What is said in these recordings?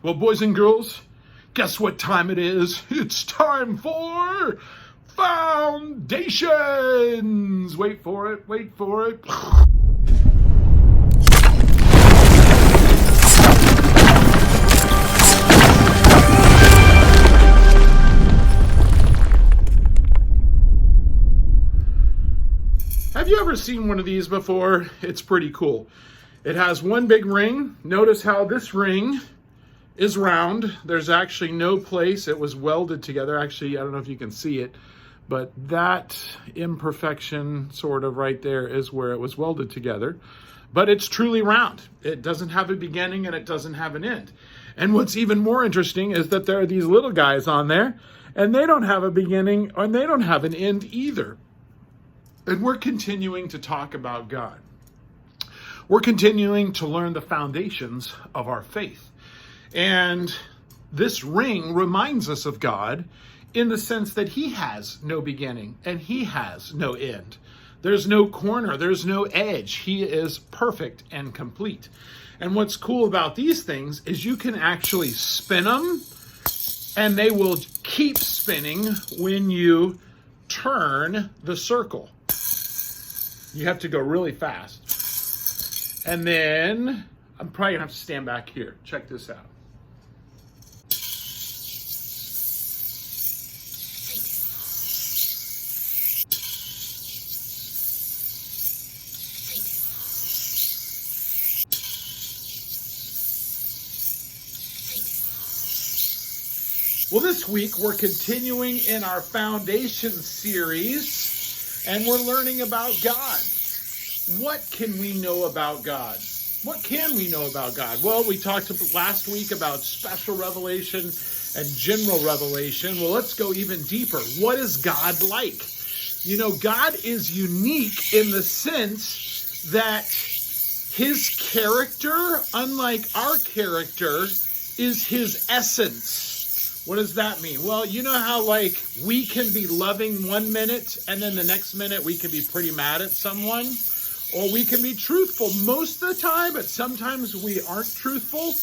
Well, boys and girls, guess what time it is? It's time for Foundations. Wait for it, wait for it. Have you ever seen one of these before? It's pretty cool. It has one big ring. Notice how this ring is round. There's actually no place. It was welded together. Actually, I don't know if you can see it, but that imperfection sort of right there is where it was welded together. But it's truly round. It doesn't have a beginning and it doesn't have an end. And what's even more interesting is that there are these little guys on there and they don't have a beginning and they don't have an end either. And we're continuing to talk about God. We're continuing to learn the foundations of our faith. And this ring reminds us of God in the sense that he has no beginning and he has no end. There's no corner, there's no edge. He is perfect and complete. And what's cool about these things is you can actually spin them and they will keep spinning when you turn the circle. You have to go really fast. And then I'm probably gonna have to stand back here. Check this out. Well, this week we're continuing in our Foundation series and we're learning about God. What can we know about God? What can we know about God? Well, we talked last week about special revelation and general revelation. Well, let's go even deeper. What is God like? You know, God is unique in the sense that his character, unlike our character, is his essence. What does that mean? Well, you know how like we can be loving one minute and then the next minute we can be pretty mad at someone? Or we can be truthful most of the time, but sometimes we aren't truthful.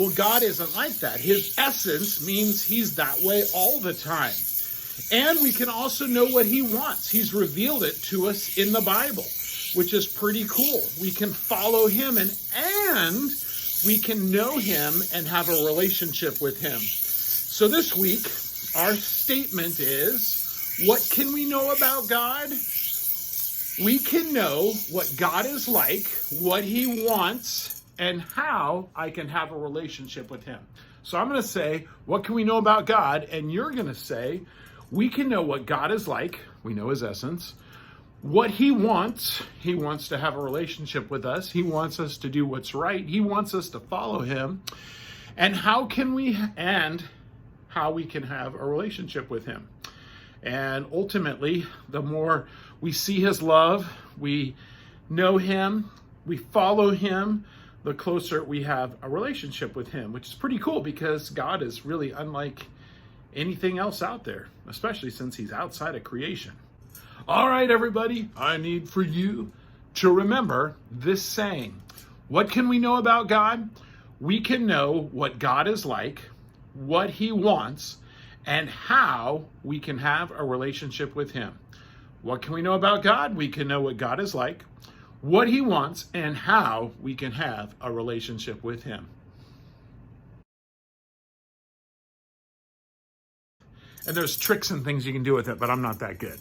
Well, God isn't like that. His essence means he's that way all the time. And we can also know what he wants. He's revealed it to us in the Bible, which is pretty cool. We can follow him and we can know him and have a relationship with him. So this week, our statement is, what can we know about God? We can know what God is like, what he wants, and how I can have a relationship with him. So I'm going to say, what can we know about God? And you're going to say, we can know what God is like. We know his essence. What he wants to have a relationship with us. He wants us to do what's right. He wants us to follow him. And how we can have a relationship with him. And ultimately, the more we see his love, we know him, we follow him, the closer we have a relationship with him, which is pretty cool because God is really unlike anything else out there, especially since he's outside of creation. All right, everybody, I need for you to remember this saying. What can we know about God? We can know what God is like, what he wants, and how we can have a relationship with him. What can we know about God? We can know what God is like, what he wants, and how we can have a relationship with him. And there's tricks and things you can do with it, but I'm not that good.